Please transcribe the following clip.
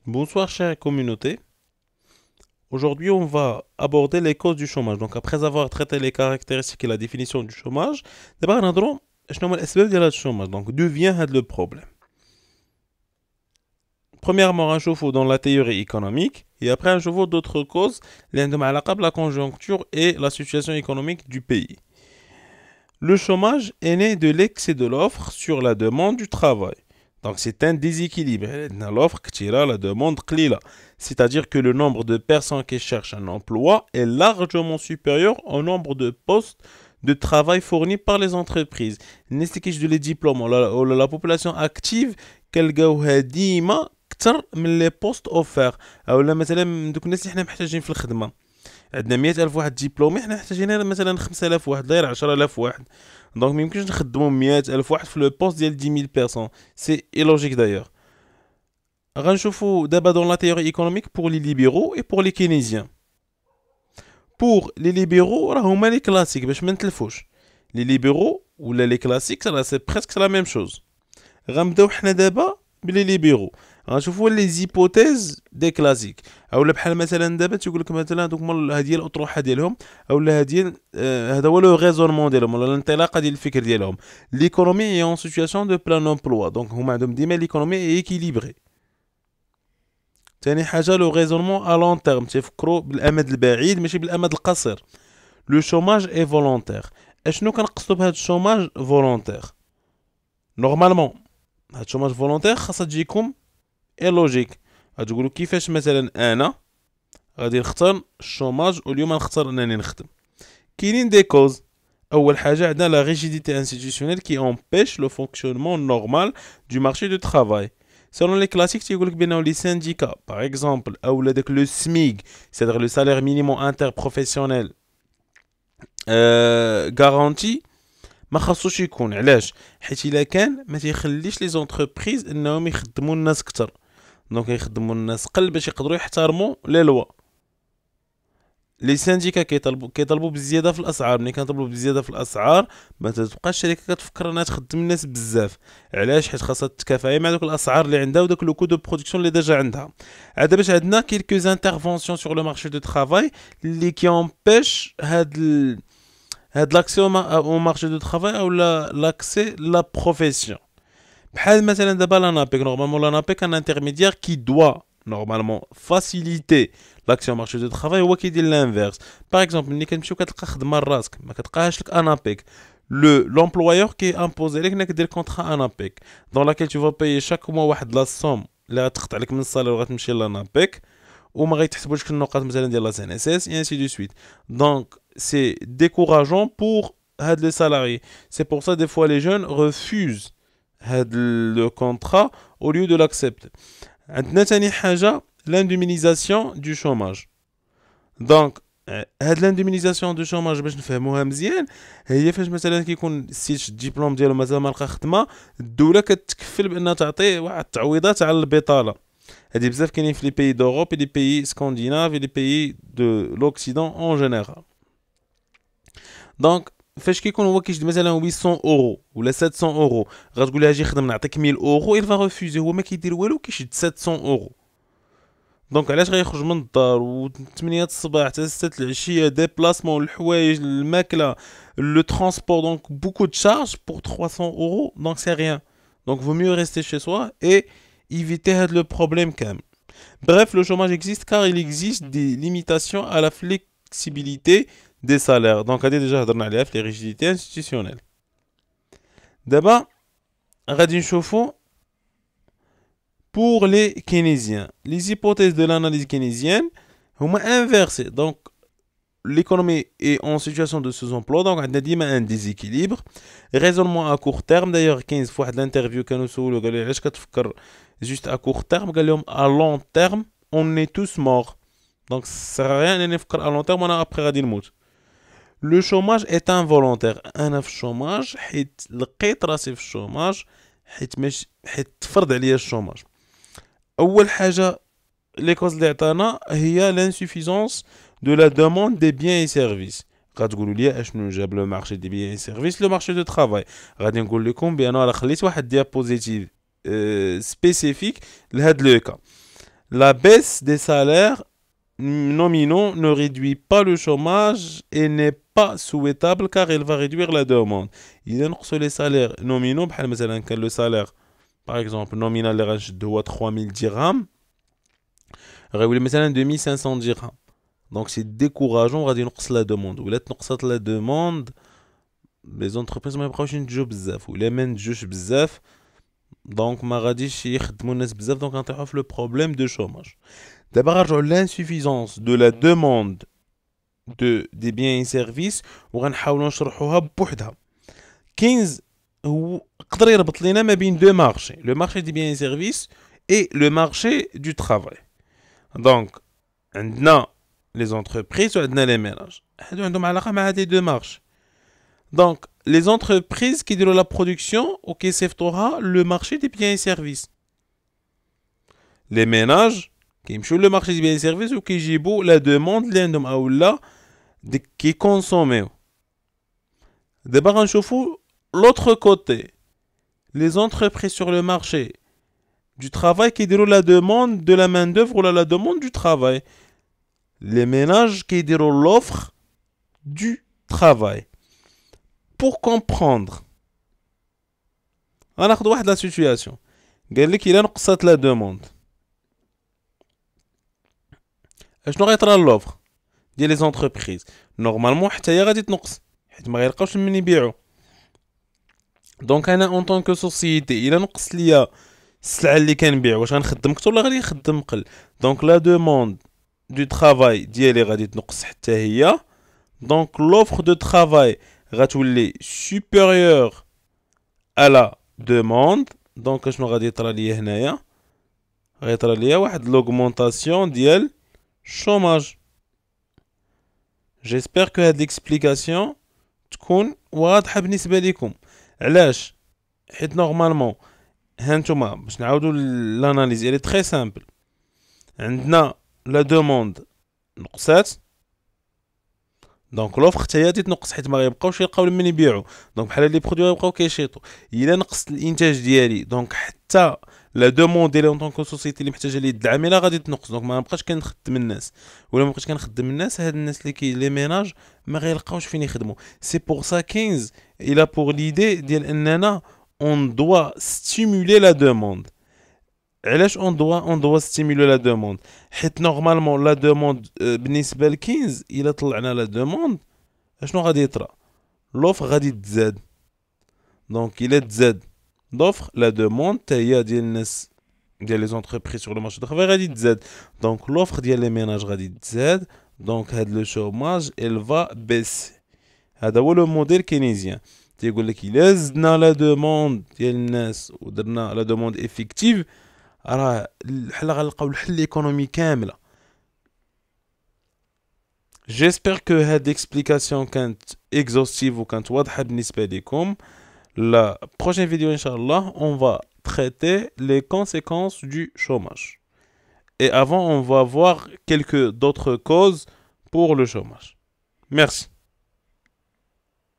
Bonsoir chère communauté. Aujourd'hui, on va aborder les causes du chômage. Donc, après avoir traité les caractéristiques et la définition du chômage, d'abord, on va شنو هما الأسباب ديال هذا الشوماج. Donc, d'où vient هذا le problème. Premièrement, un chauffe dans la théorie économique et après un chauffe d'autres causes qui ont علاقة la conjoncture et la situation économique du pays. Le chômage est né de l'excès de l'offre sur la demande du travail. Donc c'est un déséquilibre. L'offre كتيرة, la demande قليلة. C'est-à-dire que le nombre de personnes qui cherchent un emploi est largement supérieur au nombre de postes de travail fournis par les entreprises. نستكيش دو لي ديبلوم ولا la population active كنلقاوها ديما كتر من لي بوست اوفير اولا مثلا من دوك الناس اللي حنا محتاجين في الخدمه. عندنا 100,000 واحد ديبلومي، حنا محتاجين مثلا 5,000 واحد، داير 10,000 واحد. دونك ميمكنش نخدمو 100,000 واحد في لو بوست ديال 10,000 بيرسون. سي illogique d'ailleurs. غنشوفو دابا dans la théorie économique pour les libéraux et pour les keynésiens. Pour les libéraux راه هما لي كلاسيك باش ما نتلفوش. Les libéraux ولا les classiques راه سي presque la même chose. غنبداو حنا دابا بلي ليبيرو. غنشوفوا لي زيبوتيز دي كلاسيك اولا بحال مثلا دابا تيقول لك مثلا دوك هذه هي الاطروحه ديالهم اولا هذه هذا هو لو ريزونمون ديالهم ولا الانطلاقه ديال الفكر ديالهم. ليكونومي اي اون سيتوياسيون دو بلان امبلوا، دونك هما عندهم ديما ليكونومي اي ايكيليبري. ثاني حاجه لو ريزونمون ا لون تيرم، تيفكروا بالامد البعيد ماشي بالامد القصير. لو شوماج اي فولونتير. اشنو كنقصدوا بهذا الشوماج فولونتير؟ نورمالمون هاد الشوماج فولونتير خاصها تجيكم اي لوجيك. غتقولوا كيفاش مثلا انا غادي نختار الشوماج واليوم نختار انني نخدم. كاينين دي كوز. اول حاجه عندنا لا ريجيديتي انستيتيوشنيل كي امبيش لو فونكسيونمون نورمال دو مارشي دو ترافاي. سولون لي كلاسيك تيقول لك بانه لي سانديكا باغ اكزومبل اولا داك لو سميغ سيتادير لو سالير مينيموم انتر بروفيسيونيل غارونتي ما خاصوش يكون. علاش؟ حيت الا كان ما تيخليش لي زونتربريز انهم يخدموا الناس كتر، دونك يخدموا الناس قل باش يقدروا يحترموا لي لوا. لي سانديكا كيطلبوا بالزياده في الاسعار. ملي كنطلبوا بالزياده في الاسعار ما تبقاش الشركه كتفكر انها تخدم الناس بزاف. علاش؟ حيت خاصها تتكافئ مع دوك الاسعار اللي عندها وداك لو كو دو برودكسيون اللي ديجا عندها. عاد باش عندنا كيلكو انترفونسيون سور لو مارشي دو ترافاي اللي كيامبيش هاد l'accès au marché du travail ou l'accès la profession. بحال مثلا دابا l'ANAPEC. Normalement l'ANAPEC un intermédiaire qui doit normalement faciliter l'accès au marché du travail هو كيدير l'inverse. Par exemple ملي كتمشيو كتلقى خدمه لراسك ما كتلقاهاش لك ANAPEC. L'employeur qui impose لك انك دير contrat ANAPEC dans laquelle tu vas payer chaque mois واحد la somme اللي غتخط عليك من الصالير وغتمشي للانابيك وما غيتحسبوش النقاط مثلا ديال لا سي ان اس اس et ainsi de suite. Donc c'est décourageant pour les salariés. C'est pour ça des fois les jeunes refusent le contrat au lieu de l'accepter. عندنا ثاني حاجة l'indemnisation du chômage. Donc هاد لانديمينيزاسيون دو شوماج باش نفهموها مزيان هي فاش مثلا كيكون السيت الدبلوم ديالو مازال ما لقى خدمه، الدوله كتكفل بانها تعطيه واحد التعويضات على البطاله. هادي بزاف كاينين في لي بيي دوروب لي بيي سكانديناف لي بيي دو لوكسيدون اون جينيرال. دونك فاش كيكون هو كيشد مثلا 800 اورو ولا 700 اورو غتقول له اجي خدم نعطيك 1000 اورو il va refuser. هو ما كيدير والو كيشد 700 اورو. دونك علاش غيخرج من الدار و 8 الصباح حتى 6 العشيه ديبلاسمون الحوايج الماكله لو ترونسبور دونك بوكو دو شارج بور 300 اورو. دونك سي ريان. دونك vaut mieux rester chez soi et éviter le problème quand même. Bref, le chômage existe car il existe des limitations à la flexibilité des salaires. Donc هادي déjà هضرنا عليها في les rigidités institutionnelles. دابا غادي نشوفو pour les keynésiens. Les hypothèses de l'analyse keynésienne sont inversées. Donc, l'économie est en situation de sous-emploi. Donc, on a dit un déséquilibre. Raisonnement à court terme. D'ailleurs, 15 fois de l'interview que nous avons eu, juste à court terme. À long terme, on est tous morts. Donc, ça ne sert à rien de faire à long terme. On a après radin mout. Le chômage est involontaire. Un chômage, le قيت chômage, فرض عليا الشوماج. اول حاجه لي كوز اللي عطانا هي لانسوفيزونس دو لا دوموند دي بيان اي سيرفيس. غتقولوا لي اشنو جاب لو مارشي دي بيان اي سيرفيس؟ لو مارشي دو ترافاي. غادي نقول لكم بان راه خليت واحد ديابوزيتيف سبيسيفيك لهاد لو كا. La baisse des salaires nominaux ne réduit pas le chômage et n'est pas souhaitable car elle va réduire la demande. Il y a les salaires nominaux, بحال مثلا كان le salaire par exemple nominal اللي غنشدو هو 3000 dirhams غيولي مثلا 2500 dirhams. Donc c'est décourageant غادي ينقص la demande. ولا تنقصت la demande les entreprises ما يبقاوش ينتجو بزاف ولا ما نتجوش بزاف دونك ما غاديش يخدموا الناس بزاف دونك غنطيحوا في لو بروبليم دو شوماج. دابا غنرجعوا لانسوفيزونس دو لا دوموند دي بيان اي سيرفيس وغنحاولوا نشرحوها بوحدها. كينز هو يقدر يربط لينا ما بين دو مارشي لو مارشي دي بيان اي سيرفيس اي لو مارشي دو ترافاي. دونك عندنا لي زونتربريز وعندنا لي ميناج هادو عندهم علاقه مع هادي دو مارشي. دونك les entreprises qui diront la production ou qui s'effectuera le marché des biens et services. Les ménages qui me le marché des biens et services ou qui jibou la demande l'indom ou là qui consomment. D'abord on chauffe l'autre côté. Les entreprises sur le marché du travail qui diront la demande de la main d'œuvre ou la demande du travail. Les ménages qui diront l'offre du travail. Pour comprendre غناخد واحد لا سيتوياسيون قال لك الا نقصات لا دوموند اشنو غيطرا لوفر ديال لي زونتربريز نورمالمون حتى هي غادي تنقص حيت ما غيلقاوش من يبيعوا. دونك انا اون طون كو سوسيتي الا نقص ليا السلعه اللي كنبيع واش غنخدم كثر ولا غادي نخدم قل. دونك لا دوموند دو ترافاي ديالي غادي تنقص حتى هي. دونك لوفر دو ترافاي غتولي supérieur à la demande. دونك شنو غادي يطرى ليا هنايا غيطرى ليا واحد l'augmentation ديال chômage. j'espère que هاد l'explication تكون واضحه بالنسبه لكم. علاش؟ حيت نورمالمون هانتوما باش نعاودو لاناليز elle est très simple. عندنا لا دوموند نقصات دونك لوفر حتى هي تنقص حيت ما غيبقاوش يلقاو من يبيعوا. دونك بحال لي برودوي غيبقاو كيشيطوا. الا نقصت الانتاج ديالي دونك حتى لا دوموند ديالي اون طونكو سوسيتي اللي محتاجه ليد العامله غادي تنقص. دونك ما نبقاش كنخدم الناس ولا ما بقيتش كنخدم الناس هاد الناس اللي لي ميناج ما غيلقاوش فين يخدموا. سي بور سا 15 الى بور ليدي ديال اننا اون دوا ستيمولي لا دوموند. علاش اون دوا ستيمولي لا دوموند؟ حيت نورمالمون لا دوموند بالنسبه ل 15 الا طلعنا لا دوموند اشنو غادي يطرا؟ لوفر غادي تزاد. دونك الا تزاد لوفر لا دوموند حتى هي ديال الناس ديال لي زونتربريز سور لو مارشي دو طرافاي غادي تزاد. دونك لوفر ديال لي ميناج غادي تزاد. دونك هاد لو شوماج ال فا بيسي. هذا هو لو موديل كينيزيان تيقول لك الا زدنا لا دوموند ديال الناس ودرنا لا دوموند افيكتيف راه الحل غنلقاو الحل ايكونومي كامله. جيسبر كو هاد اكسبليكاسيون كانت اكزوستيف وكانت واضحه بالنسبه لكم. La prochaine vidéo, Inch'Allah, on va traiter les conséquences du chômage. Et avant, on va voir quelques d'autres causes pour le chômage. Merci.